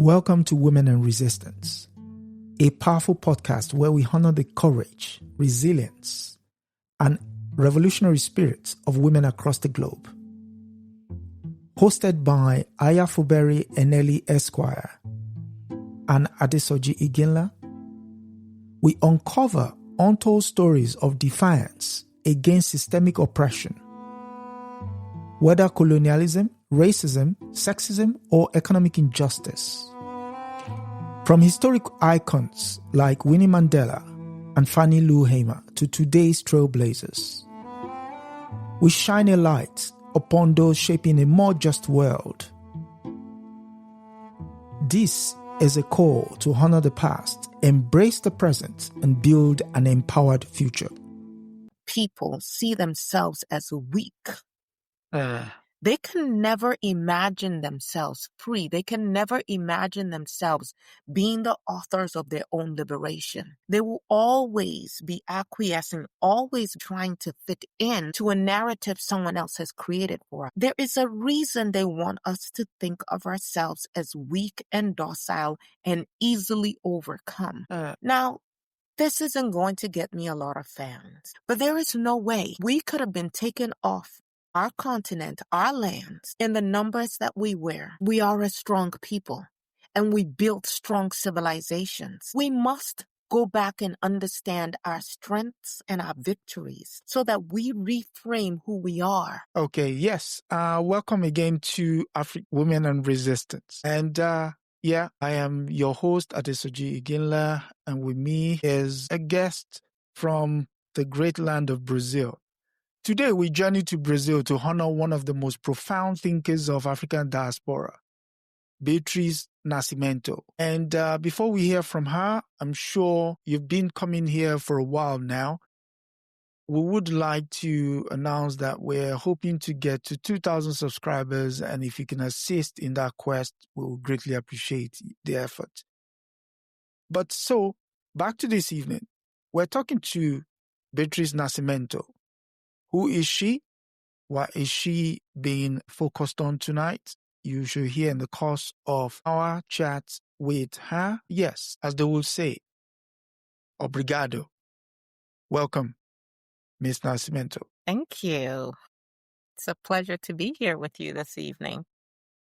Welcome to Women and Resistance, a powerful podcast where we honor the courage, resilience, and revolutionary spirits of women across the globe. Hosted by Aya Fubara Eneli Esquire and Adesoji Iginla, we uncover untold stories of defiance against systemic oppression. Whether colonialism, racism, sexism, or economic injustice. From historic icons like Winnie Mandela and Fannie Lou Hamer to today's trailblazers, we shine a light upon those shaping a more just world. This is a call to honor the past, embrace the present, and build an empowered future. People see themselves as weak. They can never imagine themselves free. They can never imagine themselves being the authors of their own liberation. They will always be acquiescing, always trying to fit in to a narrative someone else has created for us. There is a reason they want us to think of ourselves as weak and docile and easily overcome. Now, this isn't going to get me a lot of fans, but there is no way we could have been taken off our continent, our lands, in the numbers that we were. We are a strong people, and we built strong civilizations. We must go back and understand our strengths and our victories so that we reframe who we are. Okay, yes. Welcome again to Women and Resistance. And I am your host, Adesoji Iginla, and with me is a guest from the great land of Brazil. Today, we journey to Brazil to honor one of the most profound thinkers of African diaspora, Beatriz Nascimento. And before we hear from her, I'm sure you've been coming here for a while now. We would like to announce that we're hoping to get to 2,000 subscribers, and if you can assist in that quest, we will greatly appreciate the effort. But so, back to this evening, we're talking to Beatriz Nascimento. Who is she? What is she being focused on tonight? You should hear in the course of our chat with her. Yes, as they will say, obrigado. Welcome, Ms. Nascimento. Thank you. It's a pleasure to be here with you this evening.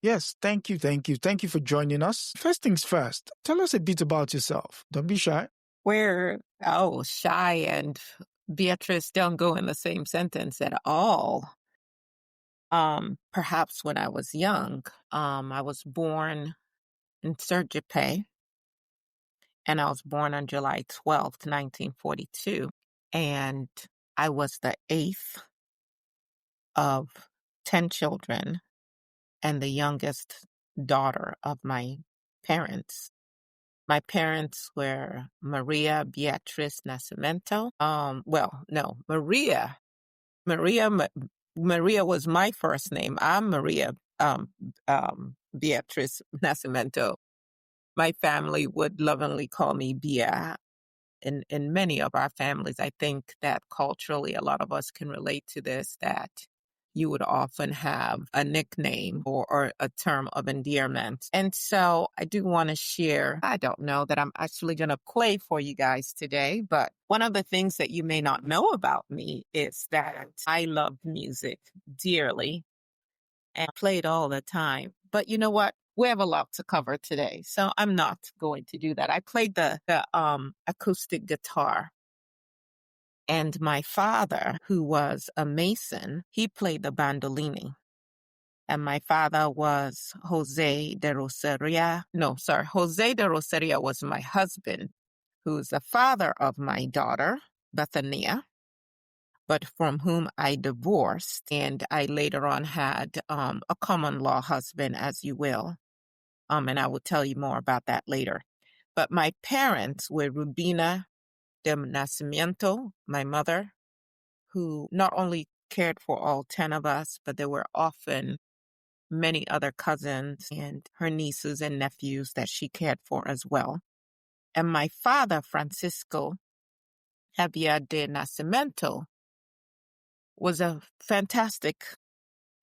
Yes, thank you. Thank you for joining us. First things first, tell us a bit about yourself. Don't be shy. Shy and Beatrice don't go in the same sentence at all. Perhaps when I was young, I was born in Sergipe, and I was born on July 12th, 1942, and I was the 8th of 10 children and the youngest daughter of my parents. My parents were Maria Beatriz Nascimento. Maria was my first name. I'm Maria Beatriz Nascimento. My family would lovingly call me Bia. In many of our families, I think that culturally a lot of us can relate to this, that you would often have a nickname or a term of endearment. And so I do want to share, I don't know that I'm actually going to play for you guys today, but one of the things that you may not know about me is that I love music dearly and played all the time. But you know what? We have a lot to cover today, so I'm not going to do that. I played the acoustic guitar. And my father, who was a mason, he played the bandolini. And my father was Jose de Rosaria. Jose de Rosaria was my husband, who's the father of my daughter, Bethania, but from whom I divorced. And I later on had a common law husband, as you will. And I will tell you more about that later. But my parents were Rubina de Nascimento, my mother, who not only cared for all 10 of us, but there were often many other cousins and her nieces and nephews that she cared for as well. And my father, Francisco Javier de Nascimento, was a fantastic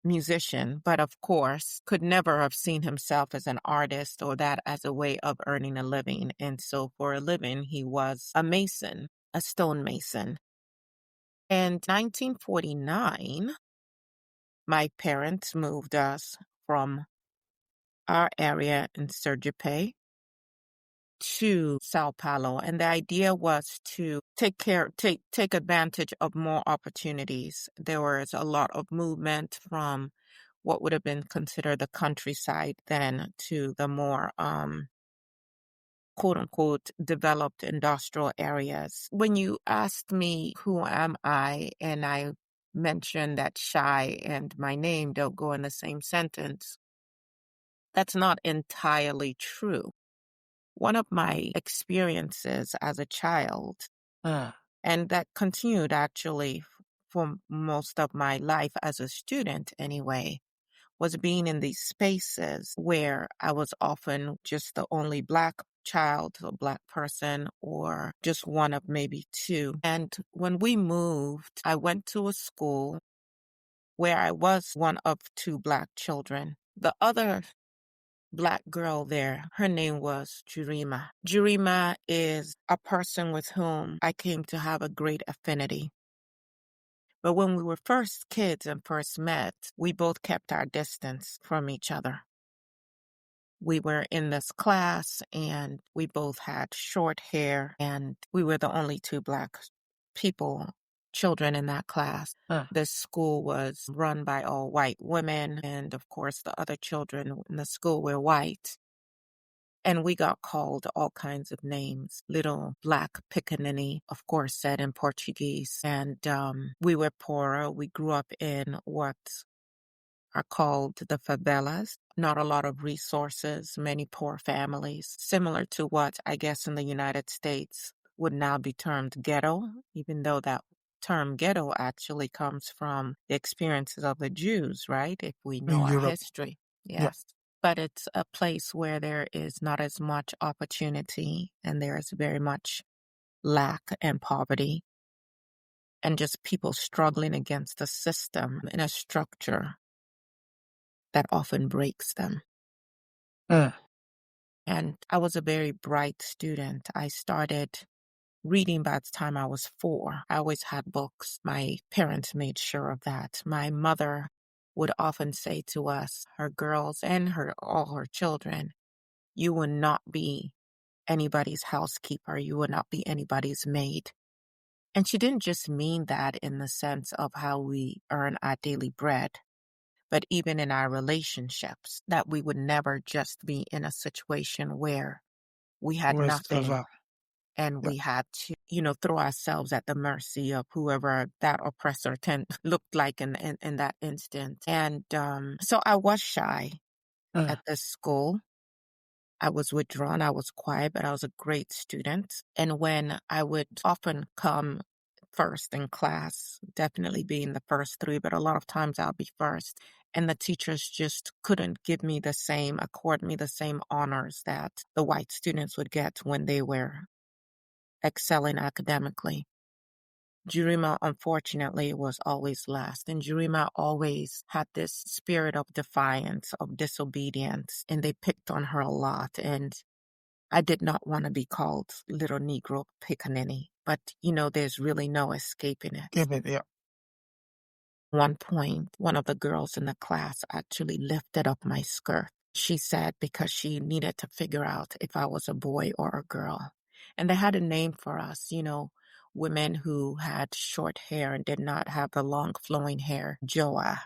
musician, but of course could never have seen himself as an artist or that as a way of earning a living. And so for a living, he was a mason, a stonemason. In 1949, my parents moved us from our area in Sergipe to Sao Paulo. And the idea was to take advantage of more opportunities. There was a lot of movement from what would have been considered the countryside then to the more quote unquote developed industrial areas. When you asked me who am I, and I mentioned that shy and my name don't go in the same sentence, that's not entirely true. One of my experiences as a child, and that continued actually for most of my life as a student anyway, was being in these spaces where I was often just the only Black child or Black person or just one of maybe two. And when we moved, I went to a school where I was one of two Black children. The other Black girl there, her name was Jurima. Jurima is a person with whom I came to have a great affinity. But when we were first kids and first met, we both kept our distance from each other. We were in this class and we both had short hair, and we were the only two Black children in that class. This school was run by all white women, and of course the other children in the school were white. And we got called all kinds of names. Little Black Pickaninny, of course, said in Portuguese. And we were poorer. We grew up in what are called the favelas. Not a lot of resources, many poor families, similar to what I guess in the United States would now be termed ghetto, even though that term ghetto actually comes from the experiences of the Jews, right? If we know In our Europe. history. Yeah. Yes. But it's a place where there is not as much opportunity and there is very much lack and poverty and just people struggling against a system and a structure that often breaks them. And I was a very bright student. I started reading by the time I was 4. I always had books. My parents made sure of that. My mother would often say to us, her girls and all her children, you will not be anybody's housekeeper. You will not be anybody's maid. And she didn't just mean that in the sense of how we earn our daily bread, but even in our relationships, that we would never just be in a situation where we had nothing and we had to, throw ourselves at the mercy of whoever that oppressor looked like in that instant. And so I was shy at this school. I was withdrawn. I was quiet, but I was a great student. And when I would often come first in class, definitely being the first 3, but a lot of times I'll be first. And the teachers just couldn't accord me the same honors that the white students would get when they were excelling academically. Jurima, unfortunately, was always last. And Jurima always had this spirit of defiance, of disobedience, and they picked on her a lot. And I did not want to be called little Negro Pickaninny, but there's really no escaping it. Yeah. One point, one of the girls in the class actually lifted up my skirt. She said because she needed to figure out if I was a boy or a girl. And they had a name for us, women who had short hair and did not have the long flowing hair, Joa.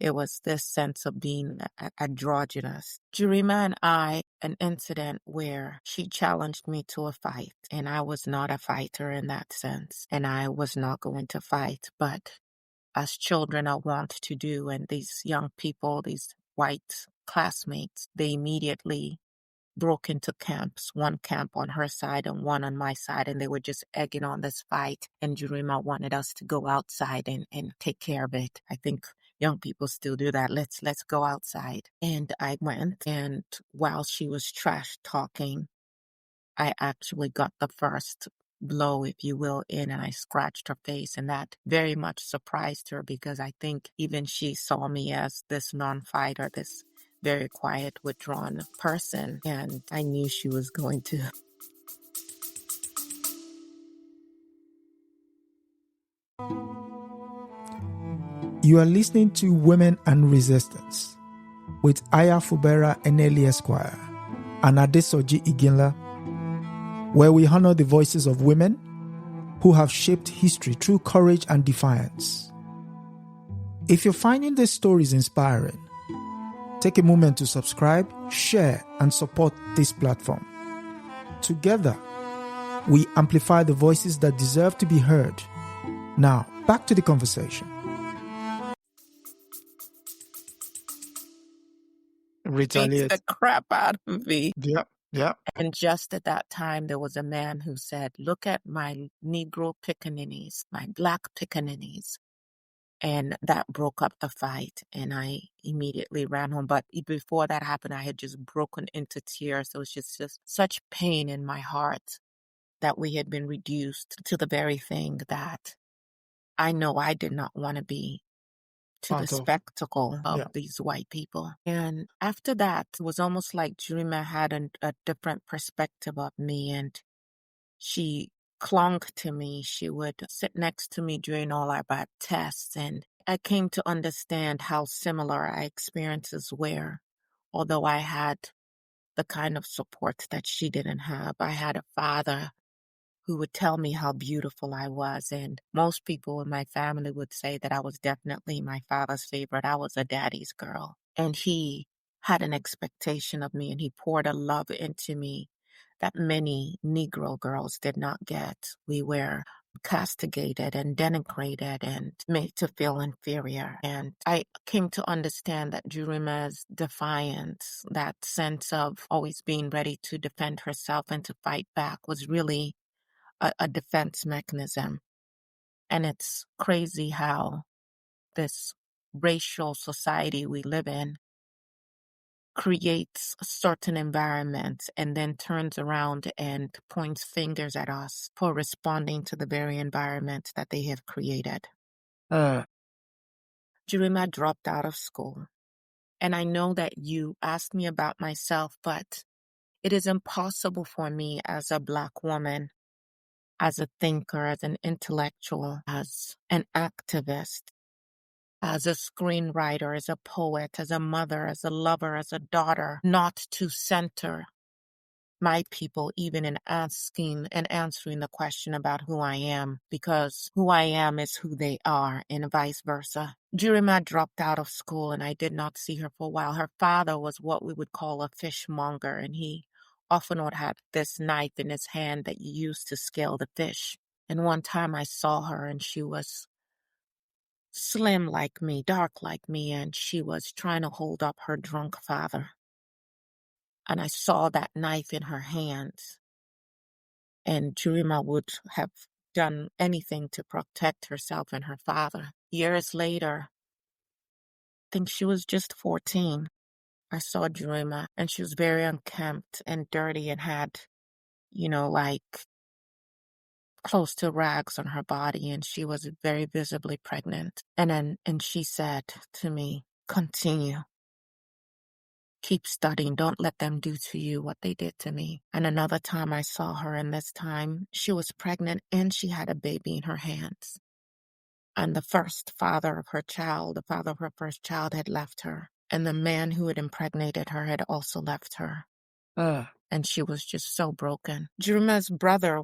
It was this sense of being androgynous. Jurima and I, an incident where she challenged me to a fight, and I was not a fighter in that sense, and I was not going to fight, but as children are wont to do, and these young people, these white classmates, they immediately broke into camps, one camp on her side and one on my side, and they were just egging on this fight. And Jurima wanted us to go outside and take care of it. I think young people still do that. Let's go outside. And I went, and while she was trash talking, I actually got the first blow, if you will, in, and I scratched her face. And that very much surprised her because I think even she saw me as this non-fighter, this very quiet, withdrawn person. And I knew she was going to. You are listening to Women and Resistance with Aya Fubara Eneli Esquire and Adesoji Iginla, where we honor the voices of women who have shaped history through courage and defiance. If you're finding these stories inspiring, take a moment to subscribe, share, and support this platform. Together, we amplify the voices that deserve to be heard. Now, back to the conversation. Beat the crap out of me. Yeah. And just at that time, there was a man who said, "Look at my Negro pickaninnies, my black pickaninnies." And that broke up the fight, and I immediately ran home. But before that happened, I had just broken into tears. There was just such pain in my heart that we had been reduced to the very thing that I know I did not want to be, to the spectacle of these white people. And after that, it was almost like Jurima had a different perspective of me, and she clung to me. She would sit next to me during all our bad tests, and I came to understand how similar our experiences were. Although I had the kind of support that she didn't have, I had a father who would tell me how beautiful I was. And most people in my family would say that I was definitely my father's favorite. I was a daddy's girl. And he had an expectation of me, and he poured a love into me that many Negro girls did not get. We were castigated and denigrated and made to feel inferior. And I came to understand that Jurima's defiance, that sense of always being ready to defend herself and to fight back, was really a defense mechanism. And it's crazy how this racial society we live in creates certain environments and then turns around and points fingers at us for responding to the very environment that they have created. Jurima dropped out of school. And I know that you asked me about myself, but it is impossible for me as a Black woman, as a thinker, as an intellectual, as an activist, as a screenwriter, as a poet, as a mother, as a lover, as a daughter, not to center my people even in asking and answering the question about who I am, because who I am is who they are, and vice versa. Jurima dropped out of school, and I did not see her for a while. Her father was what we would call a fishmonger, and he often would have this knife in his hand that you use to scale the fish. And one time I saw her, and she was slim like me, dark like me, and she was trying to hold up her drunk father. And I saw that knife in her hands. And Jurima would have done anything to protect herself and her father. Years later, I think she was just 14, I saw Jurima, and she was very unkempt and dirty and had, like close to rags on her body, and she was very visibly pregnant. And she said to me, "Continue. Keep studying. Don't let them do to you what they did to me." And another time I saw her, and this time she was pregnant and she had a baby in her hands. And the father of her first child had left her. And the man who had impregnated her had also left her. And she was just so broken. Jurima's brother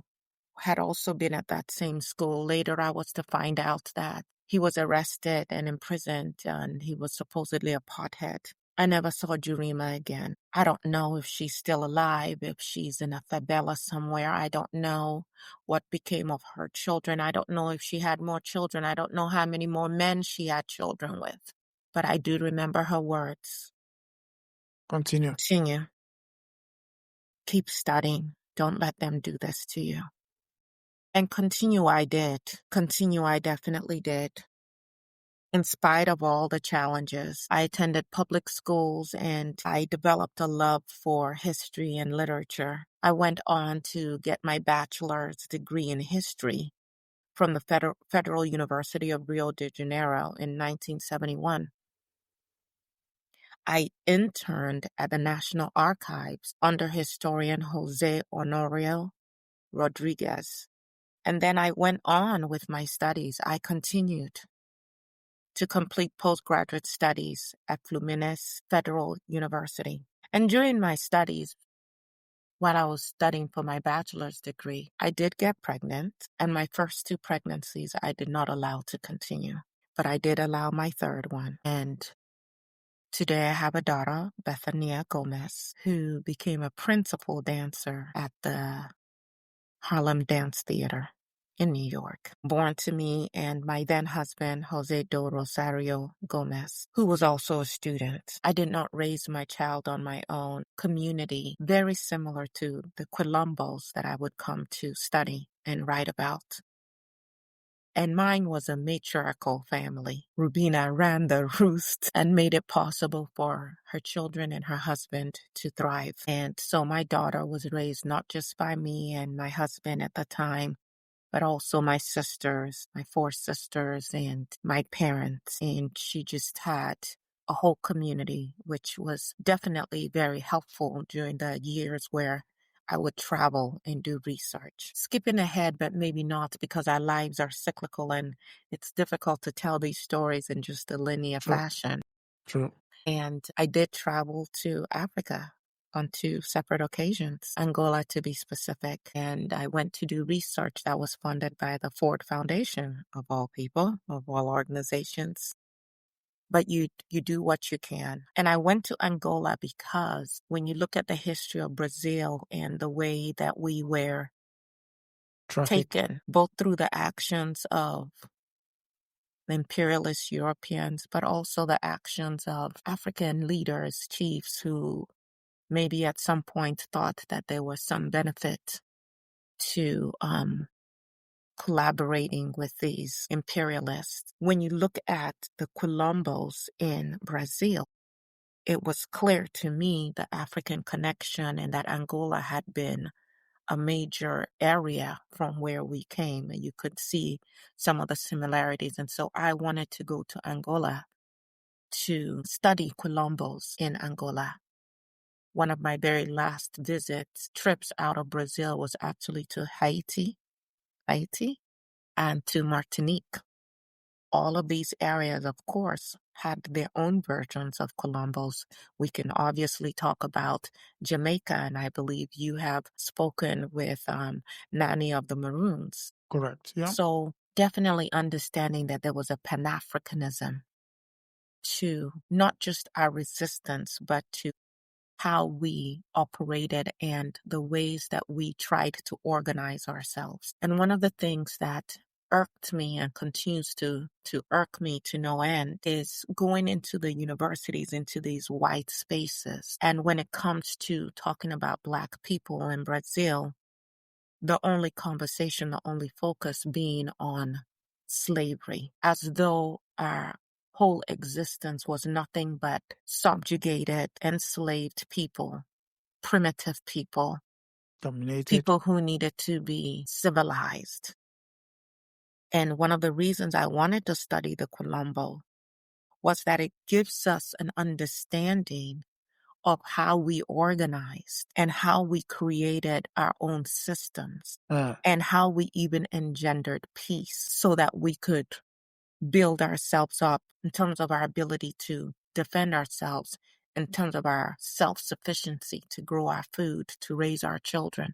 had also been at that same school. Later, I was to find out that he was arrested and imprisoned, and he was supposedly a pothead. I never saw Jurima again. I don't know if she's still alive, if she's in a favela somewhere. I don't know what became of her children. I don't know if she had more children. I don't know how many more men she had children with. But I do remember her words. Continue. Keep studying. Don't let them do this to you. And continue I did. Continue I definitely did. In spite of all the challenges, I attended public schools and I developed a love for history and literature. I went on to get my bachelor's degree in history from the Federal University of Rio de Janeiro in 1971. I interned at the National Archives under historian Jose Honorio Rodriguez. And then I went on with my studies. I continued to complete postgraduate studies at Fluminense Federal University. And during my studies, while I was studying for my bachelor's degree, I did get pregnant, and my first 2 pregnancies I did not allow to continue, but I did allow my third one. And today I have a daughter, Bethania Gomez, who became a principal dancer at the Harlem Dance Theater in New York, born to me and my then husband, Jose do Rosario Gomez, who was also a student. I did not raise my child on my own. Community, very similar to the Quilombos that I would come to study and write about. And mine was a matriarchal family. Rubina ran the roost and made it possible for her children and her husband to thrive. And so my daughter was raised not just by me and my husband at the time, but also my sisters, my 4 sisters, and my parents. And she just had a whole community, which was definitely very helpful during the years where I would travel and do research. Skipping ahead, but maybe not, because our lives are cyclical and it's difficult to tell these stories in just a linear fashion. True. And I did travel to Africa on 2 separate occasions, Angola to be specific. And I went to do research that was funded by the Ford Foundation, of all people, of all organizations. But you do what you can. And I went to Angola because when you look at the history of Brazil and the way that we were taken, both through the actions of the imperialist Europeans, but also the actions of African leaders, chiefs who maybe at some point thought that there was some benefit to collaborating with these imperialists. When you look at the Quilombos in Brazil, it was clear to me the African connection and that Angola had been a major area from where we came. And you could see some of the similarities. And so I wanted to go to Angola to study Quilombos in Angola. One of my very last trips out of Brazil was actually to Haiti, and to Martinique. All of these areas, of course, had their own versions of Quilombos. We can obviously talk about Jamaica, and I believe you have spoken with Nani of the Maroons. Correct, yeah. So definitely understanding that there was a Pan-Africanism to not just our resistance, but to how we operated and the ways that we tried to organize ourselves. And one of the things that irked me and continues to irk me to no end is going into the universities, into these white spaces. And when it comes to talking about Black people in Brazil, the only conversation, the only focus being on slavery, as though our whole existence was nothing but subjugated, enslaved people, primitive people, Dominated. people who needed to be civilized. And one of the reasons I wanted to study the Quilombo was that it gives us an understanding of how we organized and how we created our own systems and how we even engendered peace so that we could build ourselves up in terms of our ability to defend ourselves, in terms of our self-sufficiency to grow our food, to raise our children.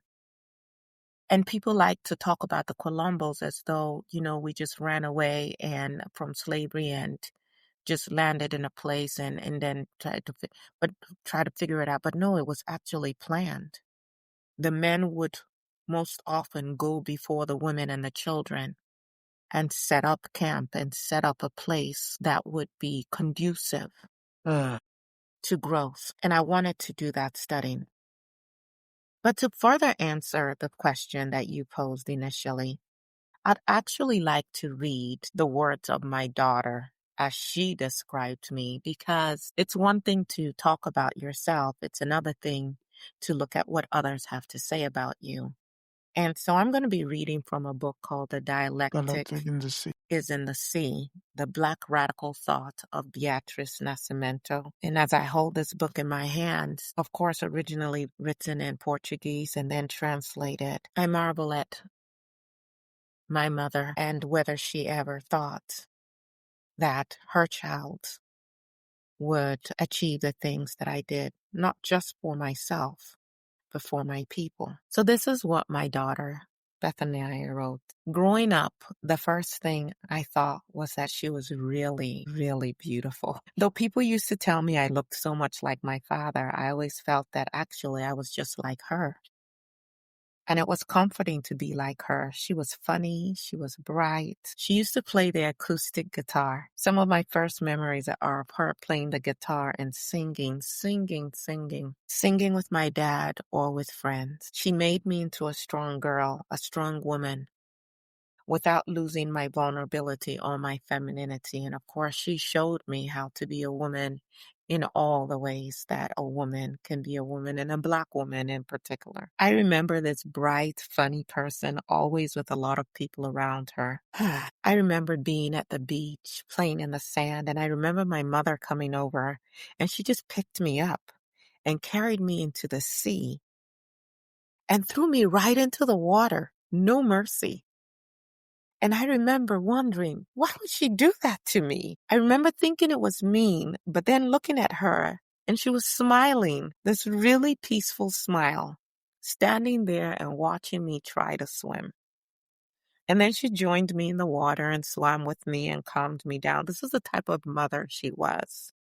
And people like to talk about the Quilombos as though, we just ran away from slavery and just landed in a place and then try to figure it out. But no, it was actually planned. The men would most often go before the women and the children and set up camp and set up a place that would be conducive to growth. And I wanted to do that studying. But to further answer the question that you posed initially, I'd actually like to read the words of my daughter, as she described me, because it's one thing to talk about yourself. It's another thing to look at what others have to say about you. And so I'm going to be reading from a book called The Dialectic in the sea. is in the Sea, The Black Radical Thought of Beatriz Nascimento. And as I hold this book in my hands, of course, originally written in Portuguese and then translated, I marvel at my mother and whether she ever thought that her child would achieve the things that I did, not just for myself, but for my people. So this is what my daughter, Bethany, wrote. Growing up, the first thing I thought was that she was really, really beautiful. Though people used to tell me I looked so much like my father, I always felt that actually I was just like her. And it was comforting to be like her. She was funny. She was bright. She used to play the acoustic guitar. Some of my first memories are of her playing the guitar and singing with my dad or with friends. She made me into a strong girl, a strong woman, without losing my vulnerability or my femininity. And of course, she showed me how to be a woman in all the ways that a woman can be a woman, and a Black woman in particular. I remember this bright, funny person, always with a lot of people around her. I remember being at the beach, playing in the sand, and I remember my mother coming over, and she just picked me up and carried me into the sea and threw me right into the water. No mercy. And I remember wondering, why would she do that to me? I remember thinking it was mean, but then looking at her, and she was smiling, this really peaceful smile, standing there and watching me try to swim. And then she joined me in the water and swam with me and calmed me down. This is the type of mother she was.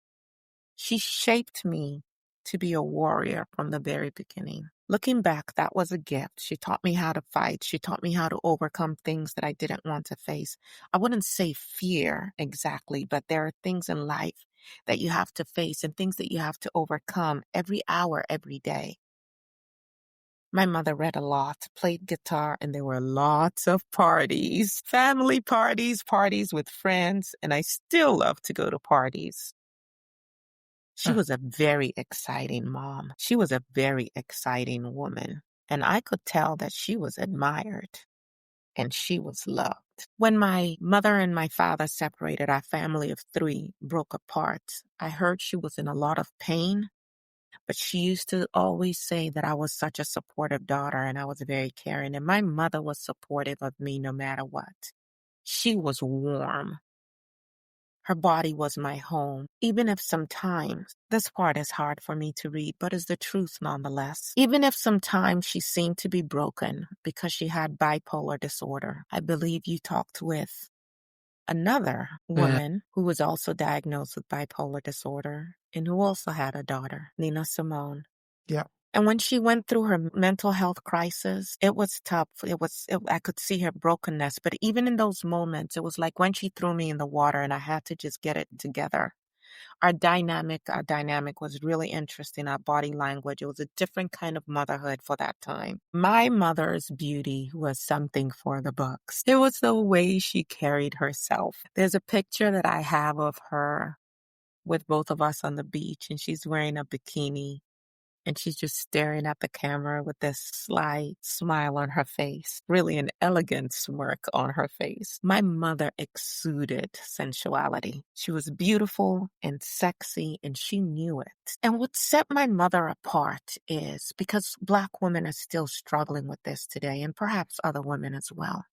She shaped me to be a warrior from the very beginning. Looking back, that was a gift. She taught me how to fight. She taught me how to overcome things that I didn't want to face. I wouldn't say fear exactly, but there are things in life that you have to face and things that you have to overcome every hour, every day. My mother read a lot, played guitar, and there were lots of parties, family parties, parties with friends, and I still love to go to parties. She was a very exciting mom. She was a very exciting woman. And I could tell that she was admired and she was loved. When my mother and my father separated, our family of 3 broke apart. I heard she was in a lot of pain, but she used to always say that I was such a supportive daughter and I was very caring. And my mother was supportive of me no matter what. She was warm. Her body was my home, even if sometimes, this part is hard for me to read, but is the truth nonetheless. Even if sometimes she seemed to be broken because she had bipolar disorder. I believe you talked with another woman who was also diagnosed with bipolar disorder and who also had a daughter, Nina Simone. Yeah. And when she went through her mental health crisis, it was tough. I could see her brokenness. But even in those moments, it was like when she threw me in the water and I had to just get it together. Our dynamic was really interesting. Our body language, it was a different kind of motherhood for that time. My mother's beauty was something for the books. It was the way she carried herself. There's a picture that I have of her with both of us on the beach, and she's wearing a bikini. And she's just staring at the camera with this slight smile on her face, really an elegant smirk on her face. My mother exuded sensuality. She was beautiful and sexy, and she knew it. And what set my mother apart is because Black women are still struggling with this today, and perhaps other women as well,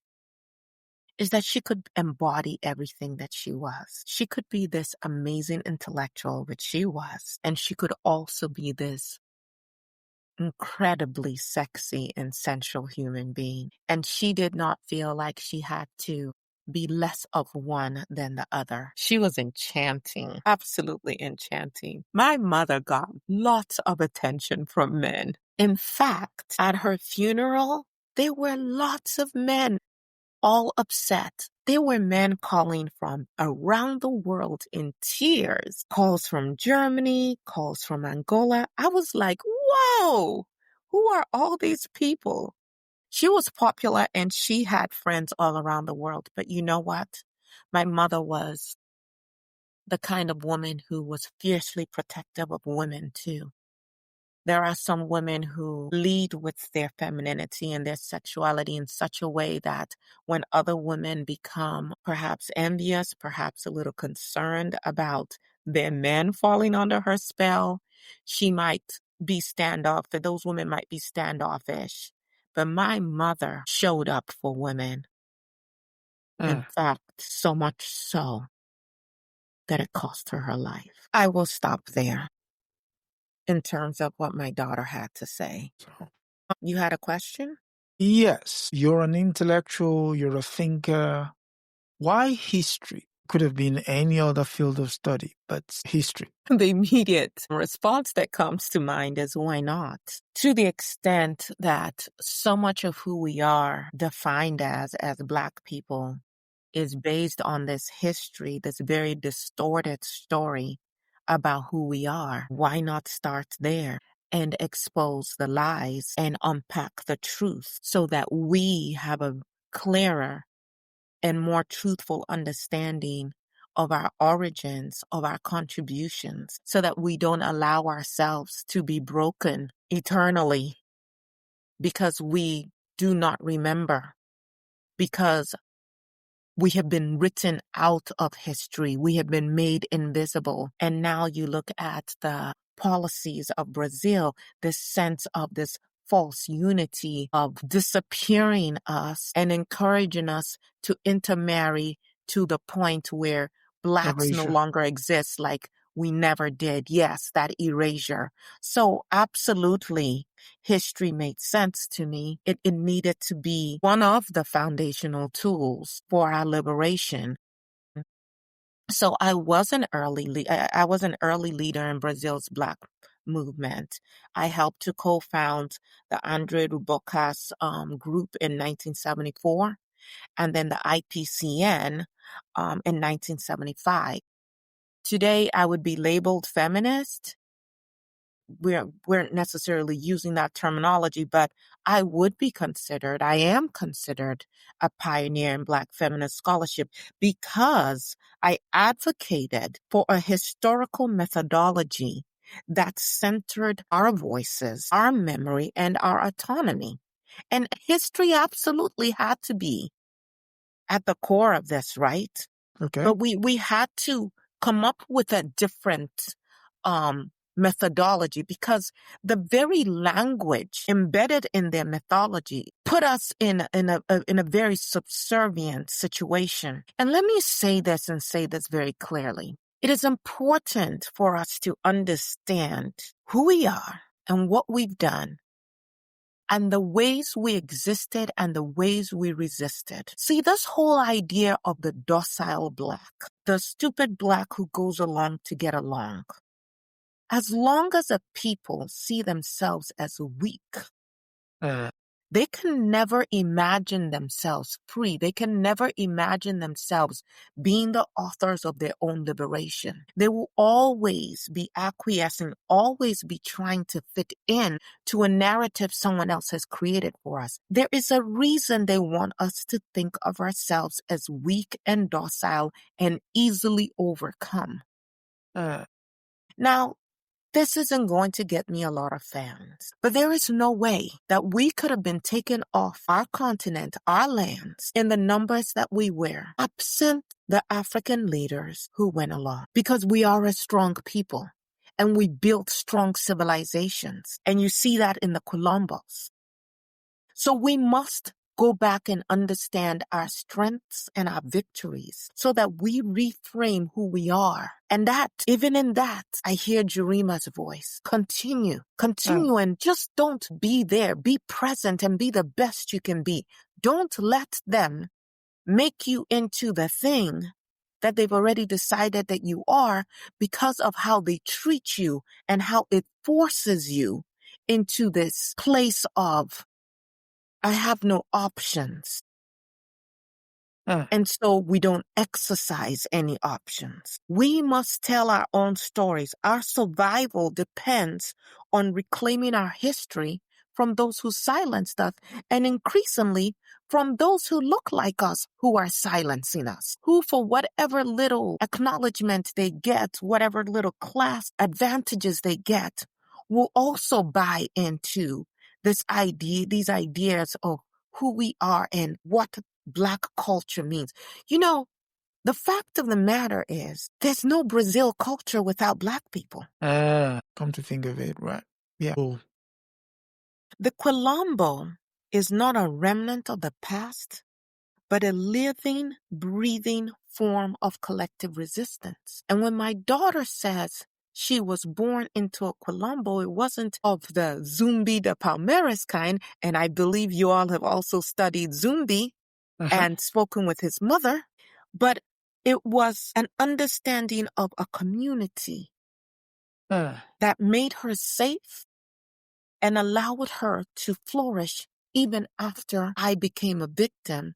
is that she could embody everything that she was. She could be this amazing intellectual, which she was, and she could also be this incredibly sexy and sensual human being. And she did not feel like she had to be less of one than the other. She was enchanting, absolutely enchanting. My mother got lots of attention from men. In fact, at her funeral, there were lots of men all upset. There were men calling from around the world in tears. Calls from Germany, calls from Angola. I was like, whoa, who are all these people? She was popular and she had friends all around the world. But you know what? My mother was the kind of woman who was fiercely protective of women too. There are some women who lead with their femininity and their sexuality in such a way that when other women become perhaps envious, perhaps a little concerned about their men falling under her spell, she might be standoffish. Those women might be standoffish. But my mother showed up for women. In fact, so much so that it cost her life. I will stop there in terms of what my daughter had to say. You had a question? Yes, you're an intellectual, you're a thinker. Why history? Could have been any other field of study, but history. The immediate response that comes to mind is why not? To the extent that so much of who we are defined as Black people is based on this history, this very distorted story about who we are. Why not start there and expose the lies and unpack the truth so that we have a clearer and more truthful understanding of our origins, of our contributions, so that we don't allow ourselves to be broken eternally because we do not remember, because we have been written out of history. We have been made invisible. And now you look at the policies of Brazil, this sense of this false unity of disappearing us and encouraging us to intermarry to the point where Blacks no Erasure. longer exist like we never did. Yes, that erasure. So absolutely, history made sense to me. It needed to be one of the foundational tools for our liberation. So I was an early leader in Brazil's Black movement. I helped to co-found the André Rubocas group in 1974, and then the IPCN in 1975. Today, I would be labeled feminist. We weren't necessarily using that terminology, but I am considered a pioneer in Black feminist scholarship because I advocated for a historical methodology that centered our voices, our memory, and our autonomy. And history absolutely had to be at the core of this, right? Okay. But we had to come up with a different methodology because the very language embedded in their mythology put us in a very subservient situation. And let me say this and say this very clearly. It is important for us to understand who we are and what we've done and the ways we existed and the ways we resisted. See, this whole idea of the docile Black, the stupid Black who goes along to get along. As long as a people see themselves as weak, they can never imagine themselves free. They can never imagine themselves being the authors of their own liberation. They will always be acquiescing, always be trying to fit in to a narrative someone else has created for us. There is a reason they want us to think of ourselves as weak and docile and easily overcome. Now, this isn't going to get me a lot of fans, but there is no way that we could have been taken off our continent, our lands, in the numbers that we were, absent the African leaders who went along, because we are a strong people and we built strong civilizations. And you see that in the Quilombos. So we must go back and understand our strengths and our victories so that we reframe who we are. And that, even in that, I hear Jerima's voice. Continue and just don't be there. Be present and be the best you can be. Don't let them make you into the thing that they've already decided that you are because of how they treat you and how it forces you into this place of I have no options. And so we don't exercise any options. We must tell our own stories. Our survival depends on reclaiming our history from those who silenced us and increasingly from those who look like us, who are silencing us, who for whatever little acknowledgement they get, whatever little class advantages they get, will also buy into these ideas of who we are and what Black culture means. You know, the fact of the matter is there's no Brazil culture without Black people. Come to think of it, right? Yeah. Oh. The Quilombo is not a remnant of the past, but a living, breathing form of collective resistance. And when my daughter says she was born into a Quilombo, it wasn't of the Zumbi de Palmeiras kind, and I believe you all have also studied Zumbi and spoken with his mother, but it was an understanding of a community that made her safe and allowed her to flourish even after I became a victim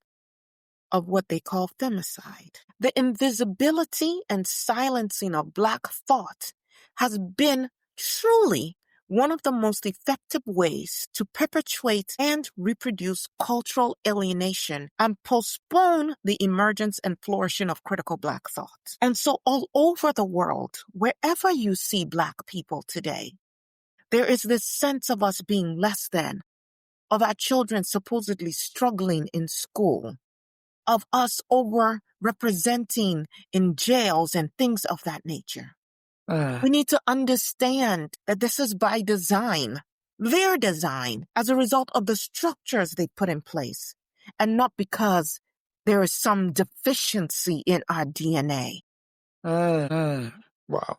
of what they call femicide. The invisibility and silencing of Black thought has been truly one of the most effective ways to perpetuate and reproduce cultural alienation and postpone the emergence and flourishing of critical Black thought. And so all over the world, wherever you see Black people today, there is this sense of us being less than, of our children supposedly struggling in school, of us over-representing in jails and things of that nature. We need to understand that this is by design, their design, as a result of the structures they put in place, and not because there is some deficiency in our DNA. Wow.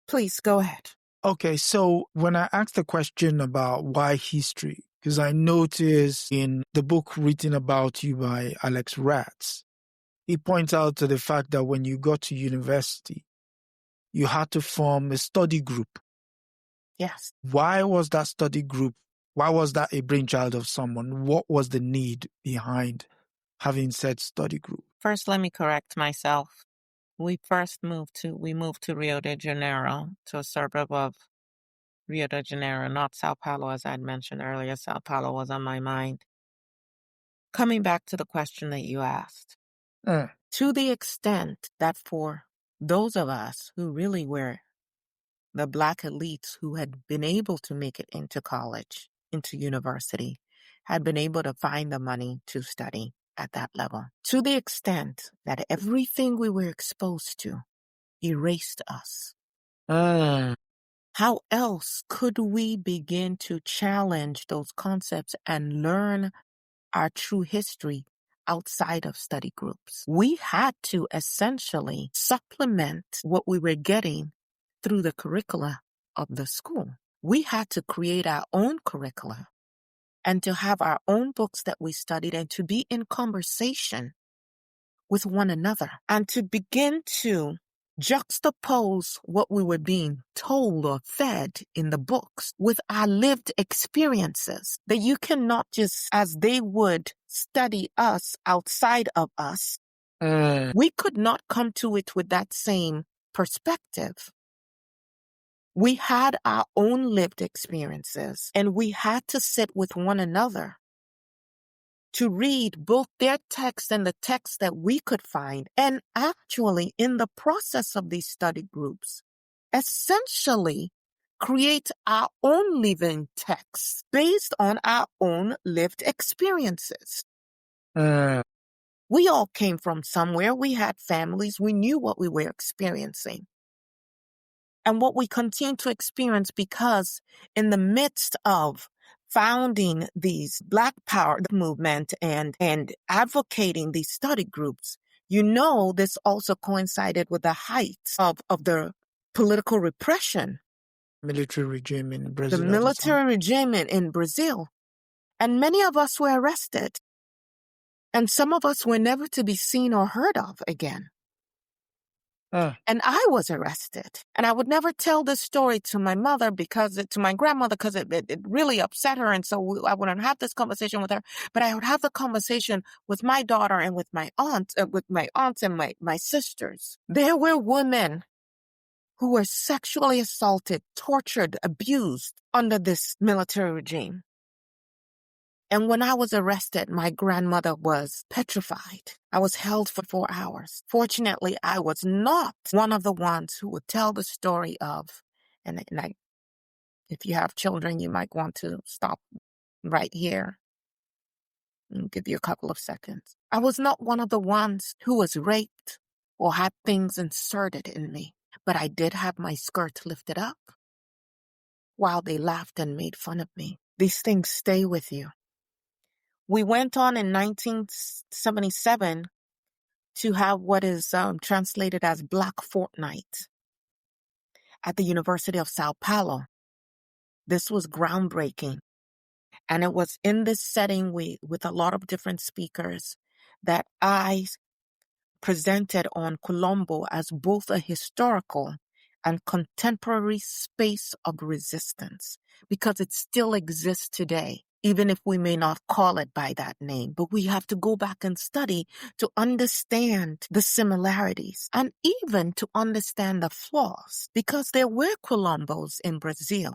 Please go ahead. Okay, so when I asked the question about why history, because I noticed in the book written about you by Alex Ratz, he points out to the fact that when you got to university, you had to form a study group. Yes. Why was that study group? Why was that a brainchild of someone? What was the need behind having said study group? First, let me correct myself. We moved to Rio de Janeiro, to a suburb of Rio de Janeiro, not Sao Paulo, as I'd mentioned earlier. Sao Paulo was on my mind. Coming back to the question that you asked, to the extent that for those of us who really were the Black elites who had been able to make it into college, into university, had been able to find the money to study at that level, to the extent that everything we were exposed to erased us. How else could we begin to challenge those concepts and learn our true history outside of study groups? We had to essentially supplement what we were getting through the curricula of the school. We had to create our own curricula and to have our own books that we studied and to be in conversation with one another and to begin to juxtapose what we were being told or fed in the books with our lived experiences, that you cannot just, as they would study us outside of us, we could not come to it with that same perspective. We had our own lived experiences, and we had to sit with one another to read both their text and the text that we could find. And actually, in the process of these study groups, essentially create our own living texts based on our own lived experiences. We all came from somewhere. We had families. We knew what we were experiencing. And what we continue to experience, because in the midst of founding these Black Power movement and advocating these study groups, you know, this also coincided with the height of the political repression. Military regime in Brazil. The military regime in Brazil. And many of us were arrested. And some of us were never to be seen or heard of again. And I was arrested. And I would never tell this story to my mother to my grandmother, because it really upset her. And so I wouldn't have this conversation with her, but I would have the conversation with my daughter and with my aunts and my sisters. There were women who were sexually assaulted, tortured, abused under this military regime. And when I was arrested, my grandmother was petrified. I was held for 4 hours. Fortunately, I was not one of the ones who would tell the story of, and if you have children, you might want to stop right here. I'll give you a couple of seconds. I was not one of the ones who was raped or had things inserted in me, but I did have my skirt lifted up while they laughed and made fun of me. These things stay with you. We went on in 1977 to have what is translated as Black Fortnight at the University of Sao Paulo. This was groundbreaking. And it was in this setting with a lot of different speakers that I presented on Quilombo as both a historical and contemporary space of resistance, because it still exists today, even if we may not call it by that name. But we have to go back and study to understand the similarities and even to understand the flaws, because there were Quilombos in Brazil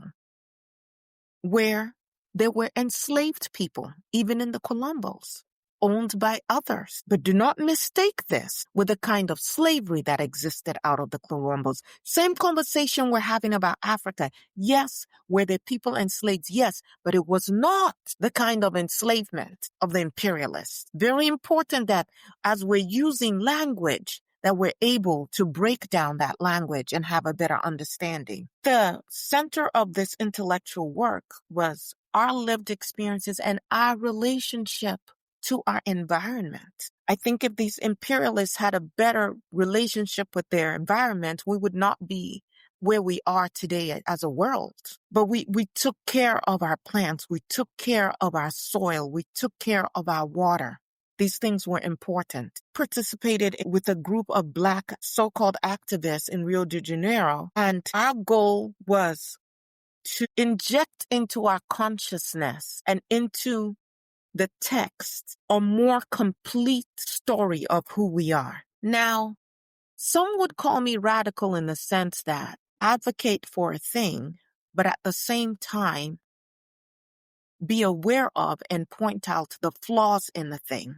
where there were enslaved people, even in the Quilombos, owned by others. But do not mistake this with the kind of slavery that existed out of the Quilombos. Same conversation we're having about Africa. Yes, were there people enslaved? Yes, but it was not the kind of enslavement of the imperialists. Very important that as we're using language, that we're able to break down that language and have a better understanding. The center of this intellectual work was our lived experiences and our relationship to our environment. I think if these imperialists had a better relationship with their environment, we would not be where we are today as a world. But we took care of our plants. We took care of our soil. We took care of our water. These things were important. Participated with a group of Black so-called activists in Rio de Janeiro. And our goal was to inject into our consciousness and into the text a more complete story of who we are. Now, some would call me radical in the sense that I advocate for a thing, but at the same time, be aware of and point out the flaws in the thing.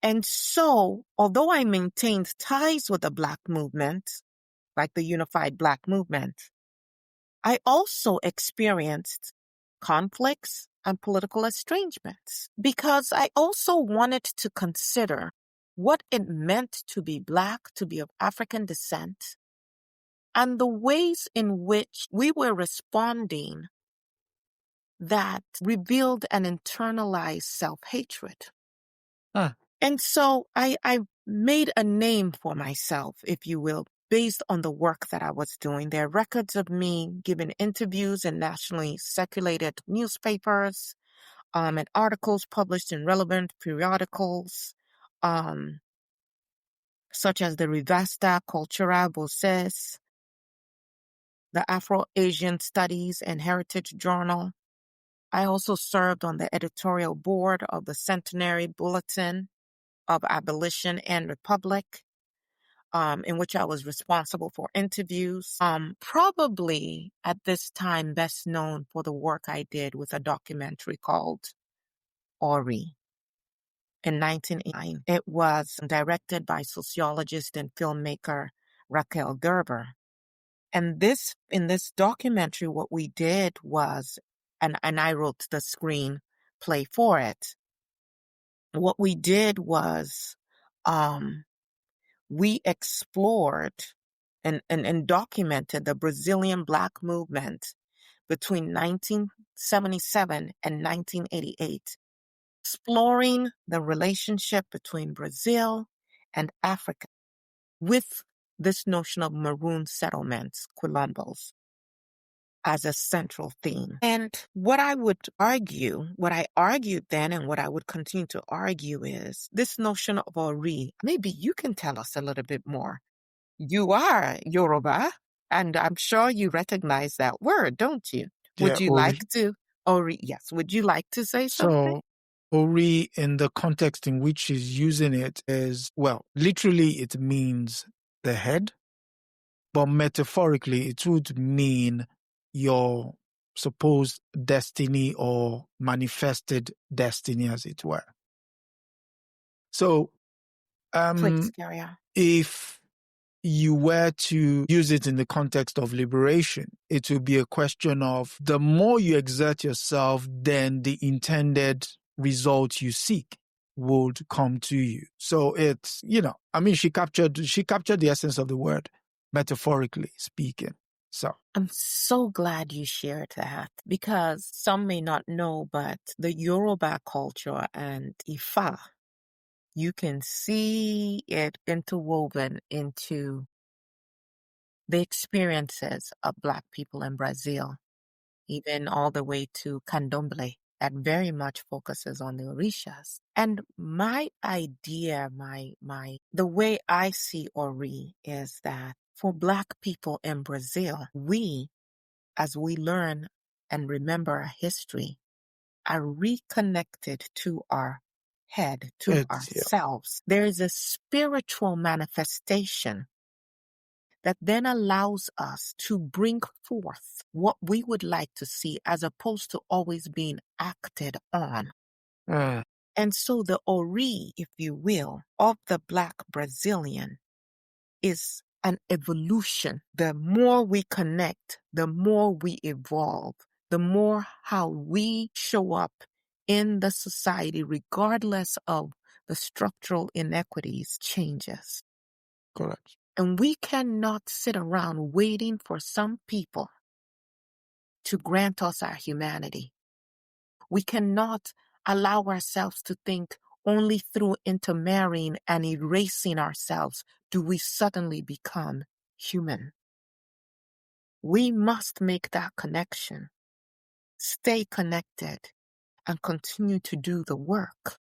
And so, although I maintained ties with the Black movement, like the Unified Black Movement, I also experienced conflicts and political estrangements because I also wanted to consider what it meant to be Black, to be of African descent, and the ways in which we were responding that revealed an internalized self-hatred. And so I made a name for myself, if you will, based on the work that I was doing. There are records of me giving interviews in nationally circulated newspapers, and articles published in relevant periodicals, such as the Revista Cultural Voces, the Afro-Asian Studies and Heritage Journal. I also served on the editorial board of the Centenary Bulletin of Abolition and Republic, in which I was responsible for interviews. Probably at this time best known for the work I did with a documentary called Ori in 1989. It was directed by sociologist and filmmaker Raquel Gerber. And in this documentary, what we did was, and I wrote the screenplay for it. What we did was, we explored and documented the Brazilian Black movement between 1977 and 1988, exploring the relationship between Brazil and Africa with this notion of maroon settlements, Quilombos, as a central theme. And what I argued then and what I would continue to argue is this notion of Ori. Maybe you can tell us a little bit more. You are Yoruba, and I'm sure you recognize that word, don't you? Would you Ori. like to, Ori? Yes. Would you like to say something? So, Ori, in the context in which he's using it, is, well, literally it means the head, but metaphorically it would mean your supposed destiny or manifested destiny, as it were. So, Please carry on. if you were to use it in the context of liberation, it would be a question of the more you exert yourself, then the intended result you seek would come to you. So it's, she captured the essence of the word, metaphorically speaking. So I'm so glad you shared that, because some may not know, but the Yoruba culture and Ifa, you can see it interwoven into the experiences of Black people in Brazil, even all the way to Candomblé, that very much focuses on the Orishas. And my idea, the way I see Ori is that for Black people in Brazil, as we learn and remember our history, are reconnected to our head, to ourselves. There is a spiritual manifestation that then allows us to bring forth what we would like to see, as opposed to always being acted on. And so the Ori, if you will, of the Black Brazilian is an evolution. The more we connect, the more we evolve, the more how we show up in the society, regardless of the structural inequities, changes. correct. And we cannot sit around waiting for some people to grant us our humanity. We cannot allow ourselves to think only through intermarrying and erasing ourselves do we suddenly become human. We must make that connection, stay connected, and continue to do the work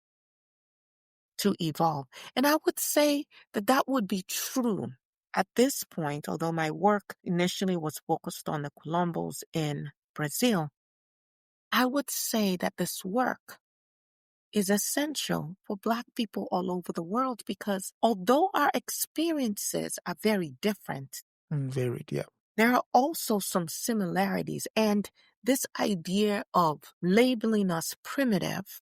to evolve. And I would say that would be true at this point, although my work initially was focused on the Quilombos in Brazil. I would say that this work is essential for Black people all over the world, because although our experiences are very different, Varied, yeah. there are also some similarities. And this idea of labeling us primitive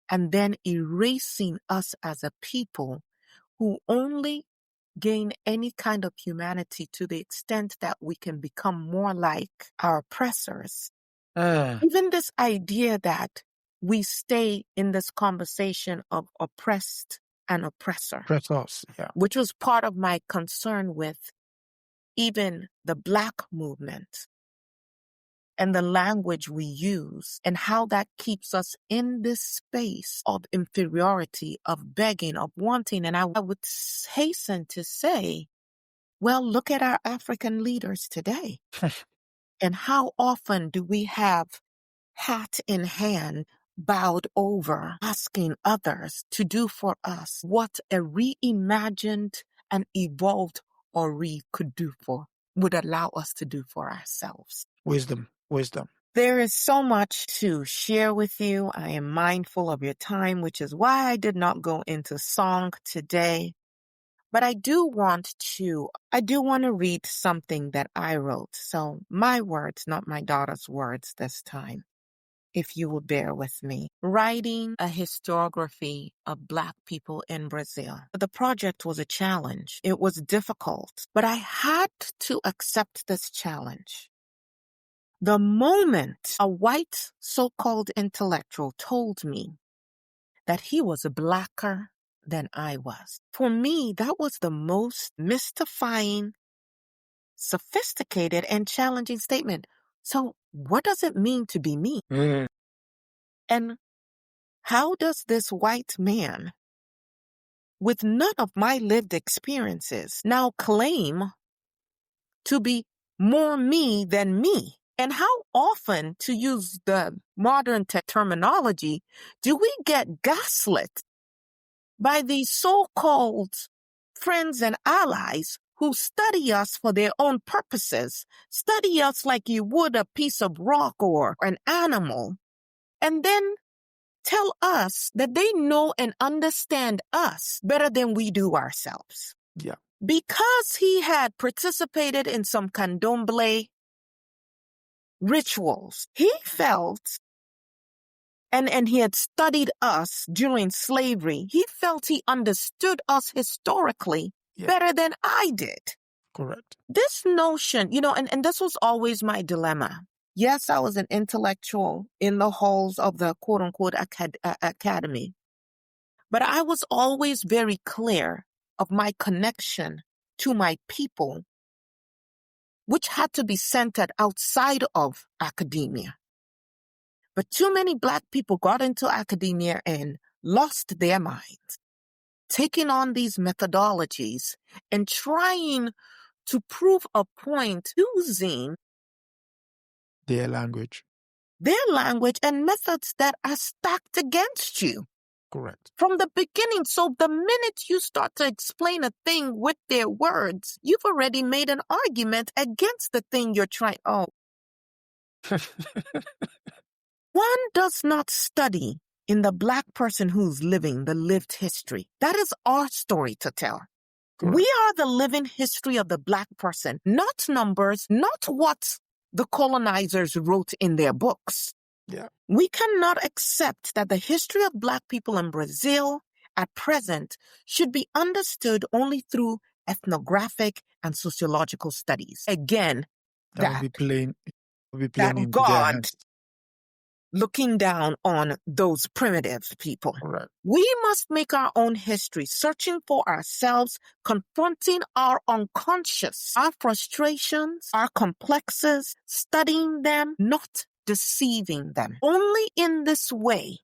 and then erasing us as a people who only gain any kind of humanity to the extent that we can become more like our oppressors. Even this idea that we stay in this conversation of oppressed and oppressor, Pretos, yeah. which was part of my concern with even the Black movement and the language we use, and how that keeps us in this space of inferiority, of begging, of wanting. And I would hasten to say, well, look at our African leaders today. And how often do we have hat in hand, bowed over, asking others to do for us what a reimagined and evolved Ori would allow us to do for ourselves. Wisdom. There is so much to share with you. I am mindful of your time, which is why I did not go into song today. But I do want to read something that I wrote. So my words, not my daughter's words this time, if you will bear with me. Writing a historiography of Black people in Brazil. The project was a challenge. It was difficult, but I had to accept this challenge. The moment a white so-called intellectual told me that he was Blacker than I was, for me, that was the most mystifying, sophisticated, and challenging statement. So what does it mean to be me? And how does this white man, with none of my lived experiences, now claim to be more me than me? And how often, to use the modern terminology, do we get gaslit by these so-called friends and allies who study us for their own purposes, study us like you would a piece of rock or an animal, and then tell us that they know and understand us better than we do ourselves? Yeah. Because he had participated in some candomblé rituals. He felt, and he had studied us during slavery, he felt he understood us historically better than I did. Correct. This notion, and this was always my dilemma. Yes, I was an intellectual in the halls of the quote-unquote academy, but I was always very clear of my connection to my people, which had to be centered outside of academia. But too many Black people got into academia and lost their minds, taking on these methodologies and trying to prove a point using their language and methods that are stacked against you. Correct. From the beginning. So the minute you start to explain a thing with their words, you've already made an argument against the thing you're trying. Oh. One does not study in the Black person who's living the lived history. That is our story to tell. Correct. We are the living history of the Black person, not numbers, not what the colonizers wrote in their books. Yeah. We cannot accept that the history of Black people in Brazil at present should be understood only through ethnographic and sociological studies. Again, that would be playing into God their hands. Looking down on those primitive people. Right. We must make our own history, searching for ourselves, confronting our unconscious, our frustrations, our complexes, studying them, not deceiving them. Only in this way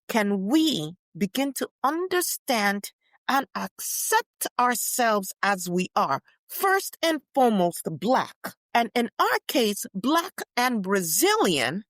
can we begin to understand and accept ourselves as we are. First and foremost, Black. And in our case, Black and Brazilian,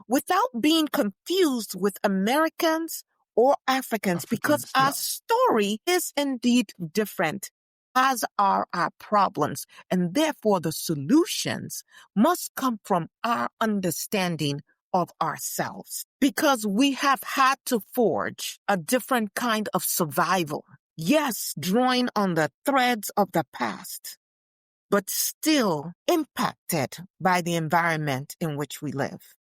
without being confused with Americans or Africans, because our story is indeed different, as are our problems. And therefore, the solutions must come from our understanding of ourselves, because we have had to forge a different kind of survival. Yes, drawing on the threads of the past, but still impacted by the environment in which we live.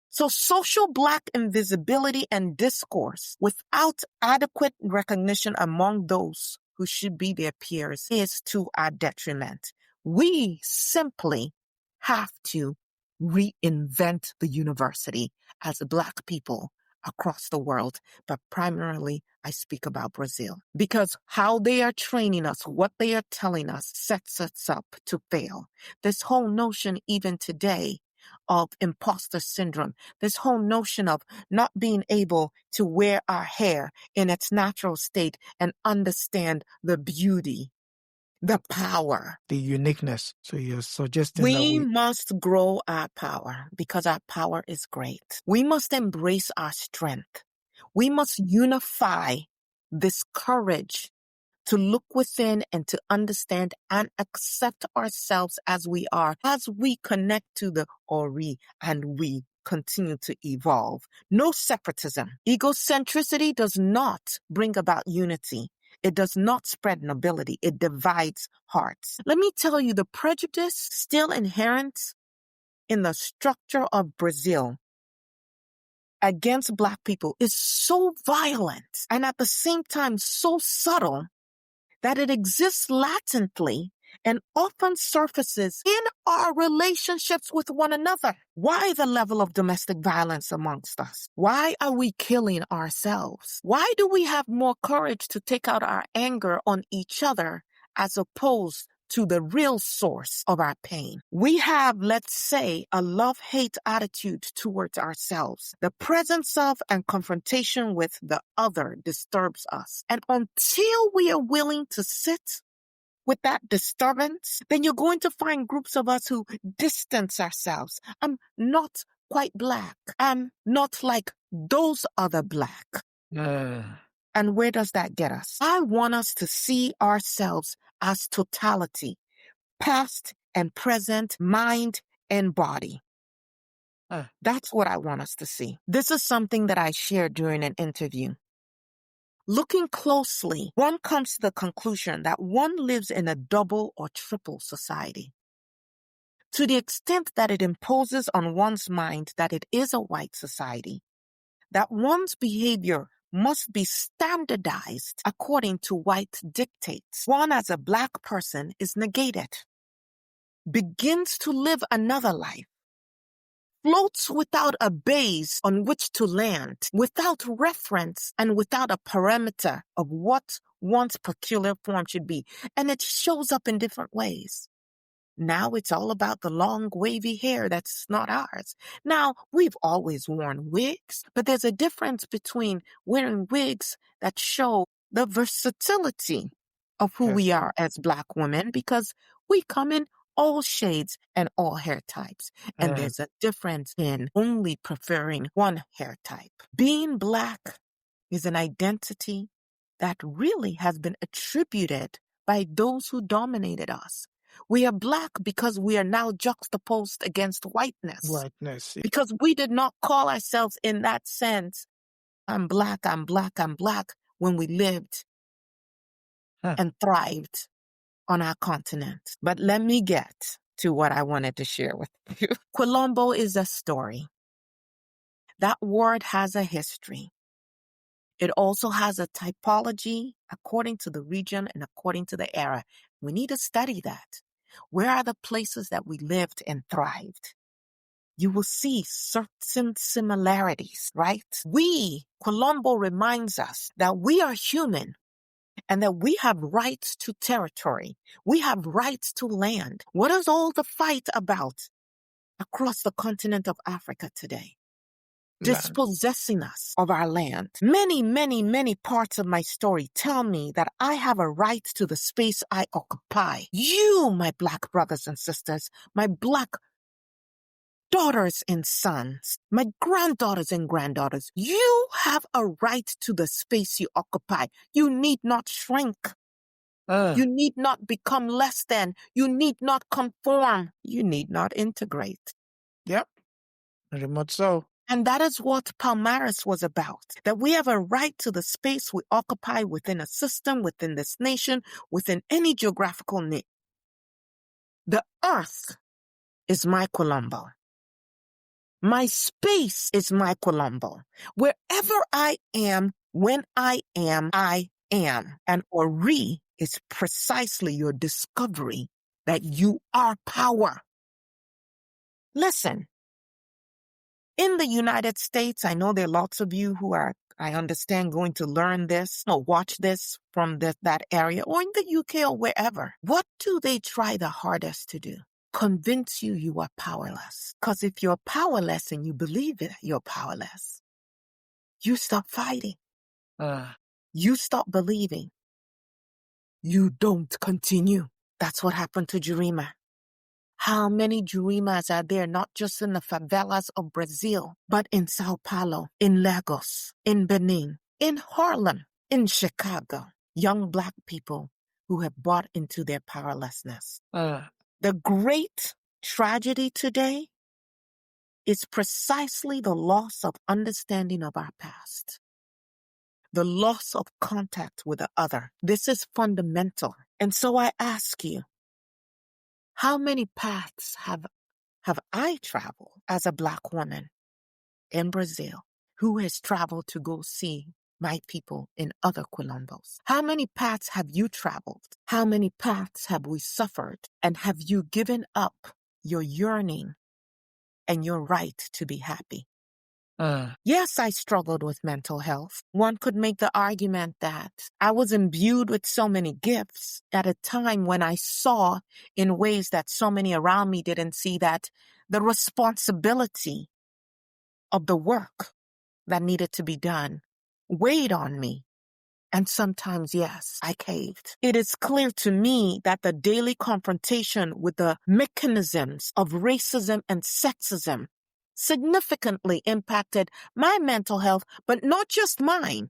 So social Black invisibility and discourse without adequate recognition among those who should be their peers is to our detriment. We simply have to reinvent the university as Black people across the world, but primarily I speak about Brazil, because how they are training us, what they are telling us, sets us up to fail. This whole notion, even today, of imposter syndrome, this whole notion of not being able to wear our hair in its natural state and understand the beauty, the power, the uniqueness. So you're suggesting we must grow our power, because our power is great. We must embrace our strength. We must unify this courage to look within and to understand and accept ourselves as we are, as we connect to the Ori and we continue to evolve. No separatism. Egocentricity does not bring about unity. It does not spread nobility. It divides hearts. Let me tell you, the prejudice still inherent in the structure of Brazil against Black people is so violent and at the same time so subtle that it exists latently and often surfaces in our relationships with one another. Why the level of domestic violence amongst us? Why are we killing ourselves? Why do we have more courage to take out our anger on each other as opposed to the real source of our pain? We have, let's say, a love-hate attitude towards ourselves. The presence of and confrontation with the other disturbs us. And until we are willing to sit with that disturbance, then you're going to find groups of us who distance ourselves. I'm not quite Black. I'm not like those other Black. And where does that get us? I want us to see ourselves as totality, past and present, mind and body. That's what I want us to see. This is something that I shared during an interview. Looking closely, one comes to the conclusion that one lives in a double or triple society. to the extent that it imposes on one's mind that it is a white society, that one's behavior must be standardized according to white dictates. One as a Black person is negated, begins to live another life, floats without a base on which to land, without reference and without a parameter of what one's peculiar form should be. And it shows up in different ways. Now it's all about the long wavy hair that's not ours. Now, we've always worn wigs, but there's a difference between wearing wigs that show the versatility of who we are as Black women, because we come in all shades and all hair types. And there's a difference in only preferring one hair type. Being Black is an identity that really has been attributed by those who dominated us. We are Black because we are now juxtaposed against whiteness. Because we did not call ourselves in that sense, I'm Black, I'm Black, I'm Black, when we lived and thrived on our continent. But let me get to what I wanted to share with you. Quilombo is a story. That word has a history. It also has a typology according to the region and according to the era. We need to study that. Where are the places that we lived and thrived? You will see certain similarities, right? Quilombo reminds us that we are human and that we have rights to territory. We have rights to land. What is all the fight about across the continent of Africa today? Dispossessing us of our land. Many, many, many parts of my story tell me that I have a right to the space I occupy. You, my Black brothers and sisters, my Black daughters and sons, my granddaughters and granddaughters, you have a right to the space you occupy. You need not shrink. You need not become less than. You need not conform. You need not integrate. Yep, very much so. And that is what Palmares was about, that we have a right to the space we occupy within a system, within this nation, within any geographical niche. The earth is my Quilombo. My space is my Quilombo. Wherever I am, when I am, I am. And Ori is precisely your discovery that you are power. Listen. In the United States, I know there are lots of you who are, I understand, going to learn this or watch this from that area, or in the UK or wherever. What do they try the hardest to do? Convince you are powerless. Because if you're powerless and you believe it, you're powerless, you stop fighting. You stop believing. You don't continue. That's what happened to Jurima. How many Jurimas are there, not just in the favelas of Brazil, but in Sao Paulo, in Lagos, in Benin, in Harlem, in Chicago? Young Black people who have bought into their powerlessness. The great tragedy today is precisely the loss of understanding of our past, the loss of contact with the other. This is fundamental. And so I ask you, how many paths have I traveled as a Black woman in Brazil who has traveled to go see my people in other Quilombos? How many paths have you traveled? How many paths have we suffered? And have you given up your yearning and your right to be happy? Yes, I struggled with mental health. One could make the argument that I was imbued with so many gifts at a time when I saw in ways that so many around me didn't see, that the responsibility of the work that needed to be done weighed on me. And sometimes, yes, I caved. It is clear to me that the daily confrontation with the mechanisms of racism and sexism significantly impacted my mental health, but not just mine,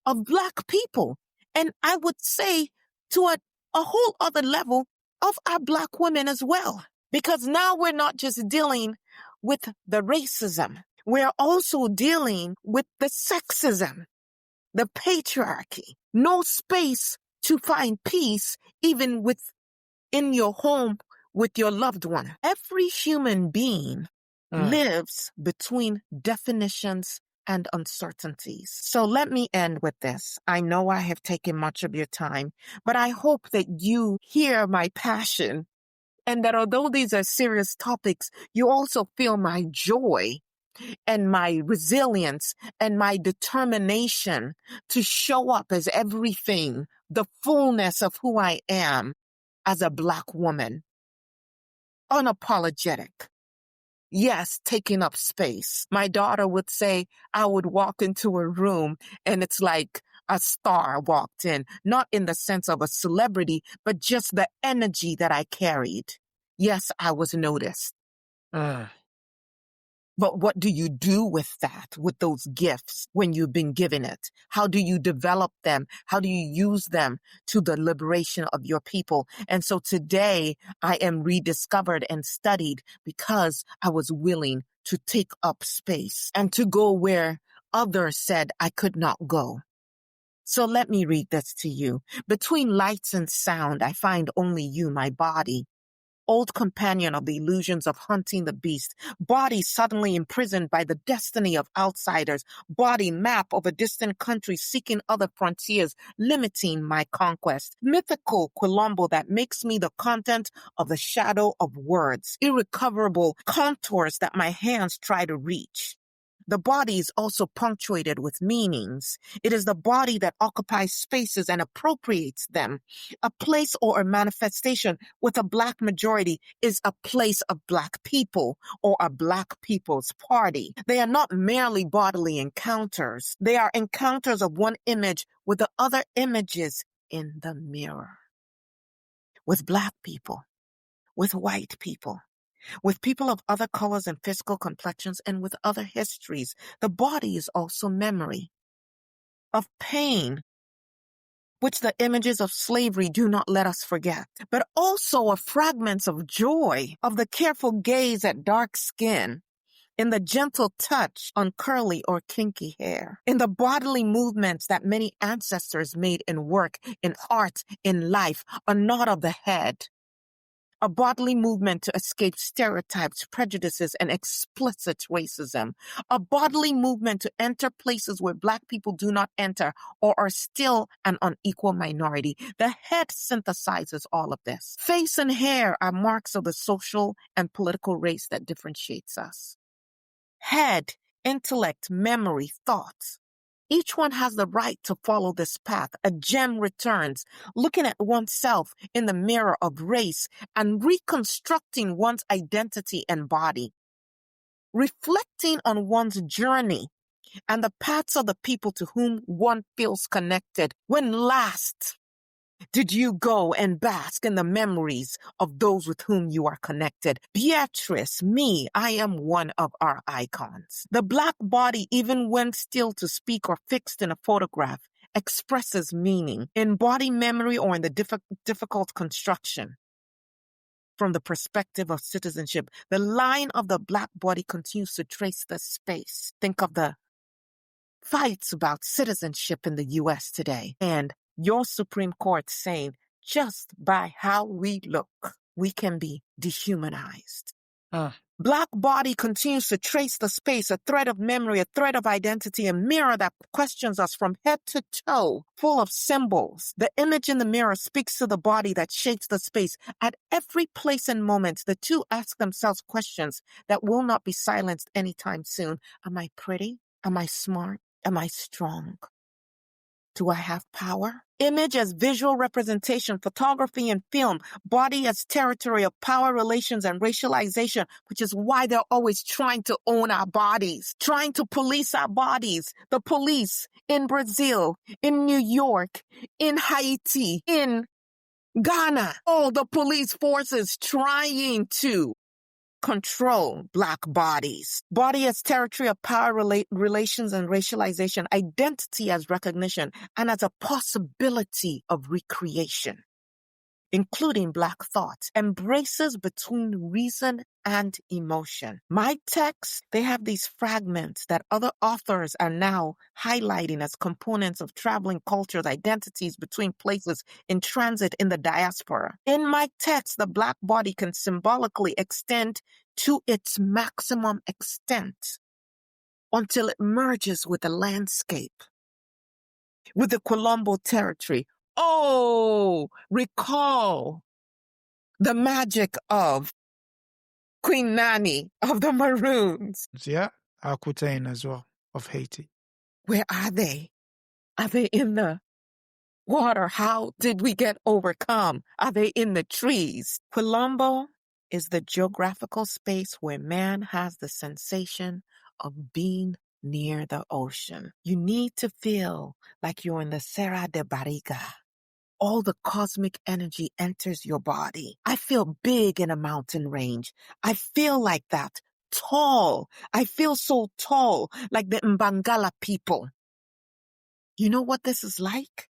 of Black people. And I would say to a whole other level of our Black women as well. Because now we're not just dealing with the racism, we're also dealing with the sexism, the patriarchy. No space to find peace, even within your home with your loved one. Every human being lives between definitions and uncertainties. So let me end with this. I know I have taken much of your time, but I hope that you hear my passion and that although these are serious topics, you also feel my joy and my resilience and my determination to show up as everything, the fullness of who I am as a Black woman. Unapologetic. Yes, taking up space. My daughter would say I would walk into a room and it's like a star walked in, not in the sense of a celebrity, but just the energy that I carried. Yes, I was noticed. But what do you do with that, with those gifts when you've been given it? How do you develop them? How do you use them to the liberation of your people? And so today I am rediscovered and studied because I was willing to take up space and to go where others said I could not go. So let me read this to you. Between lights and sound, I find only you, my body. Old companion of the illusions of hunting the beast, body suddenly imprisoned by the destiny of outsiders, body map of a distant country seeking other frontiers, limiting my conquest, mythical Quilombo that makes me the content of the shadow of words, irrecoverable contours that my hands try to reach. The body is also punctuated with meanings. It is the body that occupies spaces and appropriates them. A place or a manifestation with a Black majority is a place of Black people or a Black people's party. They are not merely bodily encounters. They are encounters of one image with the other images in the mirror. With Black people, with white people, with people of other colors and physical complexions, and with other histories. The body is also memory of pain, which the images of slavery do not let us forget, but also of fragments of joy, of the careful gaze at dark skin, in the gentle touch on curly or kinky hair, in the bodily movements that many ancestors made in work, in art, in life, a nod of the head, a bodily movement to escape stereotypes, prejudices, and explicit racism, a bodily movement to enter places where Black people do not enter or are still an unequal minority. The head synthesizes all of this. Face and hair are marks of the social and political race that differentiates us. Head, intellect, memory, thoughts. Each one has the right to follow this path. A gem returns, looking at oneself in the mirror of race and reconstructing one's identity and body. Reflecting on one's journey and the paths of the people to whom one feels connected. When last did you go and bask in the memories of those with whom you are connected? Beatriz, me, I am one of our icons. The Black body, even when still to speak or fixed in a photograph, expresses meaning in body memory or in the difficult construction. From the perspective of citizenship, the line of the Black body continues to trace the space. Think of the fights about citizenship in the U.S. today and your Supreme Court saying just by how we look, we can be dehumanized. Black body continues to trace the space, a thread of memory, a thread of identity, a mirror that questions us from head to toe, full of symbols. The image in the mirror speaks to the body that shapes the space. At every place and moment, the two ask themselves questions that will not be silenced anytime soon. Am I pretty? Am I smart? Am I strong? Do I have power? Image as visual representation, photography and film, body as territory of power relations and racialization, which is why they're always trying to own our bodies, trying to police our bodies. The police in Brazil, in New York, in Haiti, in Ghana, all the police forces trying to control Black bodies. Body as territory of power relations and racialization, identity as recognition, and as a possibility of recreation. including Black thought, embraces between reason and emotion. My texts, they have these fragments that other authors are now highlighting as components of traveling cultures, identities between places in transit in the diaspora. In my text, the Black body can symbolically extend to its maximum extent until it merges with the landscape, with the Quilombo territory. Oh, recall the magic of Queen Nani of the Maroons. Yeah, Aquitaine as well of Haiti. Where are they? Are they in the water? How did we get overcome? Are they in the trees? Quilombo is the geographical space where man has the sensation of being near the ocean. You need to feel like you're in the Serra de Barriga. All the cosmic energy enters your body. I feel big in a mountain range. I feel like that. Tall. I feel so tall, like the Mbangala people. You know what this is like?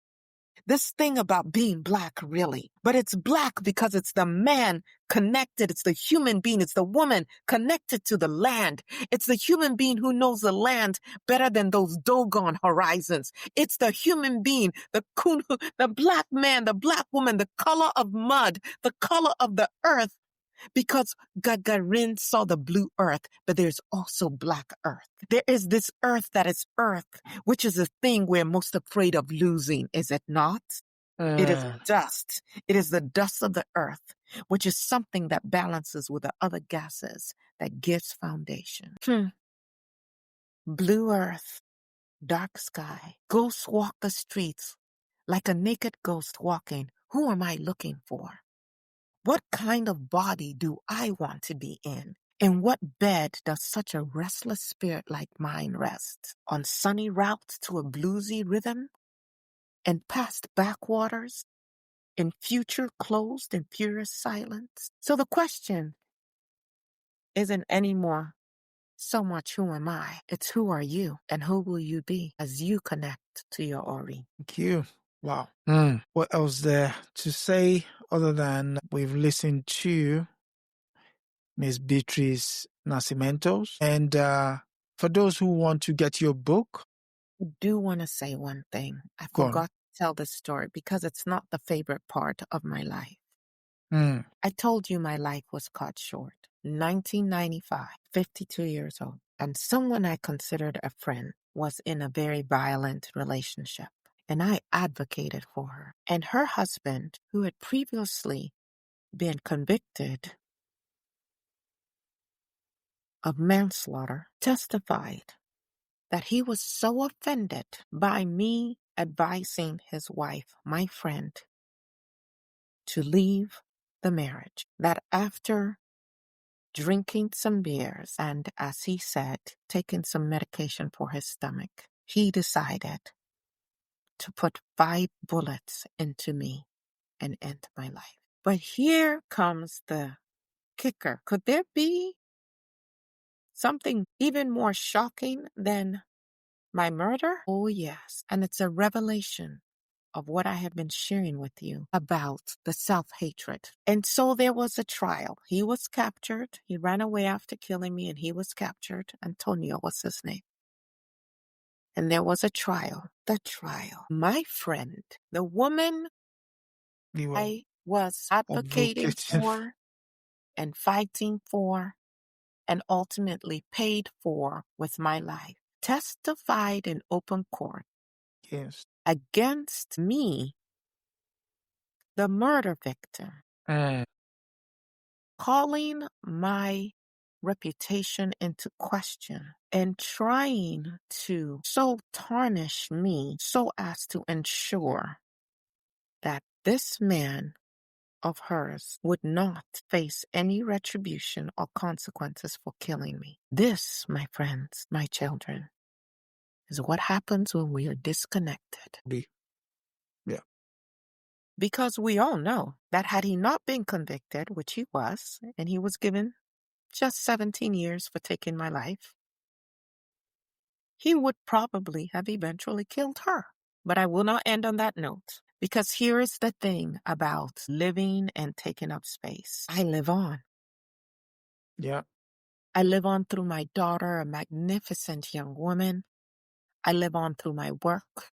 This thing about being Black, really. But it's Black because it's the man connected. It's the human being. It's the woman connected to the land. It's the human being who knows the land better than those doggone horizons. It's the human being, the Black man, the Black woman, the color of mud, the color of the earth. Because Gagarin saw the blue earth, but there's also Black earth. There is this earth that is earth, which is a thing we're most afraid of losing, is it not? It is dust. It is the dust of the earth, which is something that balances with the other gases that gives foundation. Blue earth, dark sky. Ghosts walk the streets like a naked ghost walking. Who am I looking for? What kind of body do I want to be in? In what bed does such a restless spirit like mine rest? On sunny routes to a bluesy rhythm? And past backwaters? In future closed in purest silence? So the question isn't anymore so much who am I? It's who are you and who will you be as you connect to your Ori? Thank you. Wow. What else there to say other than we've listened to Miss Beatriz Nascimento? And for those who want to get your book, I do want to say one thing. I go on. forgot to tell this story because it's not the favorite part of my life. I told you my life was cut short. 1995, 52 years old. And someone I considered a friend was in a very violent relationship. And I advocated for her. And her husband, who had previously been convicted of manslaughter, testified that he was so offended by me advising his wife, my friend, to leave the marriage, that after drinking some beers and, as he said, taking some medication for his stomach, he decided to put 5 bullets into me and end my life. But here comes the kicker. Could there be something even more shocking than my murder? Oh, yes. And it's a revelation of what I have been sharing with you about the self-hatred. And so there was a trial. He was captured. He ran away after killing me and he was captured. Antonio was his name. And there was a trial. The trial. My friend, the woman I was advocating for and fighting for and ultimately paid for with my life, testified in open court against me, the murder victim, calling my reputation into question and trying to so tarnish me so as to ensure that this man of hers would not face any retribution or consequences for killing me. This, my friends, my children, is what happens when we are disconnected. Yeah. Because we all know that had he not been convicted, which he was, and he was given just 17 years for taking my life, he would probably have eventually killed her. But I will not end on that note. Because here is the thing about living and taking up space. I live on. Yeah. I live on through my daughter, a magnificent young woman. I live on through my work.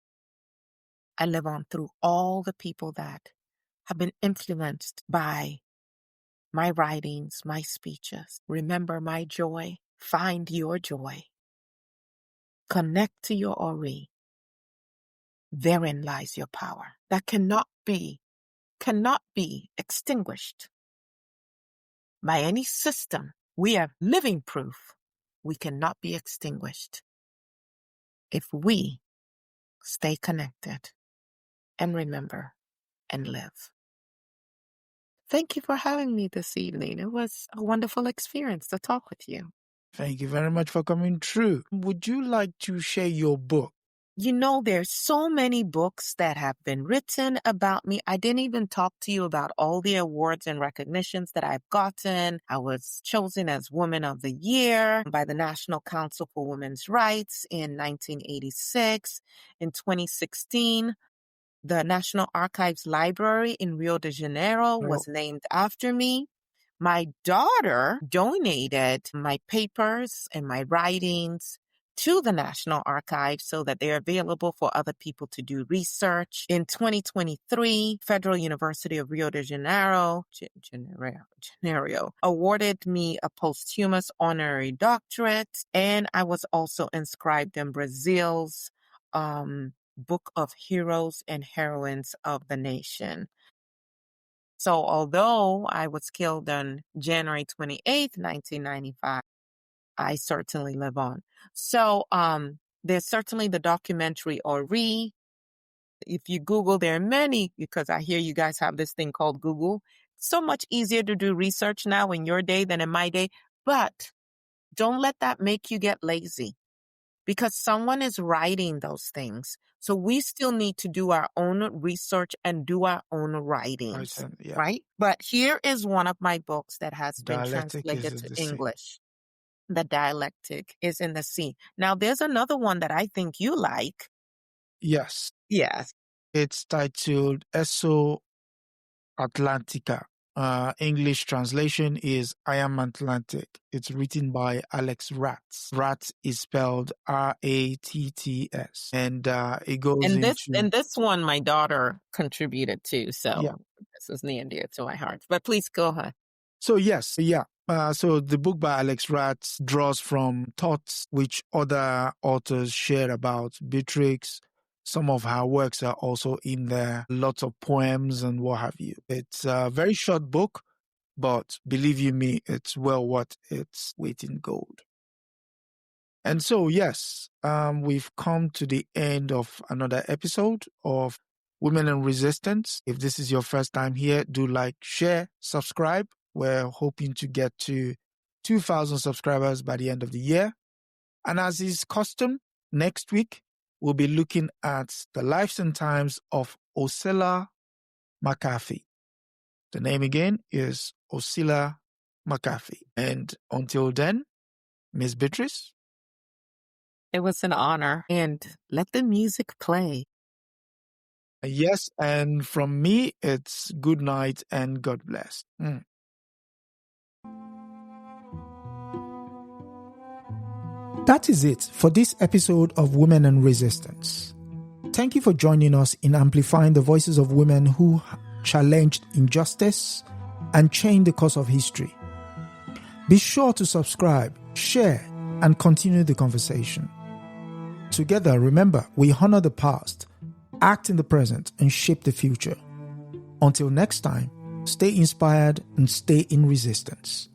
I live on through all the people that have been influenced by my writings, my speeches. Remember my joy. Find your joy. Connect to your Ori. Therein lies your power. That cannot be extinguished by any system. We are living proof we cannot be extinguished if we stay connected and remember and live. Thank you for having me this evening. It was a wonderful experience to talk with you. Thank you very much for coming through. Would you like to share your book? You know, there's so many books that have been written about me. I didn't even talk to you about all the awards and recognitions that I've gotten. I was chosen as Woman of the Year by the National Council for Women's Rights in 1986. In 2016, the National Archives Library in Rio de Janeiro was named after me. My daughter donated my papers and my writings to the National Archives so that they're available for other people to do research. In 2023, Federal University of Rio de Janeiro, awarded me a posthumous honorary doctorate, and I was also inscribed in Brazil's Book of Heroes and Heroines of the Nation. So although I was killed on January 28th, 1995, I certainly live on. So there's certainly the documentary Ori. If you Google, there are many, because I hear you guys have this thing called Google. So much easier to do research now in your day than in my day. But don't let that make you get lazy, because someone is writing those things. So we still need to do our own research and do our own writings, right? But here is one of my books that has been translated to English. The Dialectic is in the Sea. Now, there's another one that I think you like. Yes. Yes. It's titled Eso Atlantica. English translation is I Am Atlantic. It's written by Alex Ratz. Ratz is spelled Ratts. And it goes and this one my daughter contributed to, so this is near and dear to my heart. But please go ahead. So yes, so the book by Alex Ratz draws from thoughts which other authors share about Beatrix. Some of her works are also in there, lots of poems and what have you. It's a very short book, but believe you me, it's well worth its weight in gold. And so, yes, we've come to the end of another episode of Women in Resistance. If this is your first time here, do like, share, subscribe. We're hoping to get to 2,000 subscribers by the end of the year. And as is custom, next week, we'll be looking at the lives and times of Osila McCarthy. The name again is Osila McCarthy. And until then, Miss Beatrice. It was an honor. And let the music play. Yes, and from me, it's good night and God bless. That is it for this episode of Women in Resistance. Thank you for joining us in amplifying the voices of women who challenged injustice and changed the course of history. Be sure to subscribe, share, and continue the conversation. Together, remember, we honor the past, act in the present, and shape the future. Until next time, stay inspired and stay in resistance.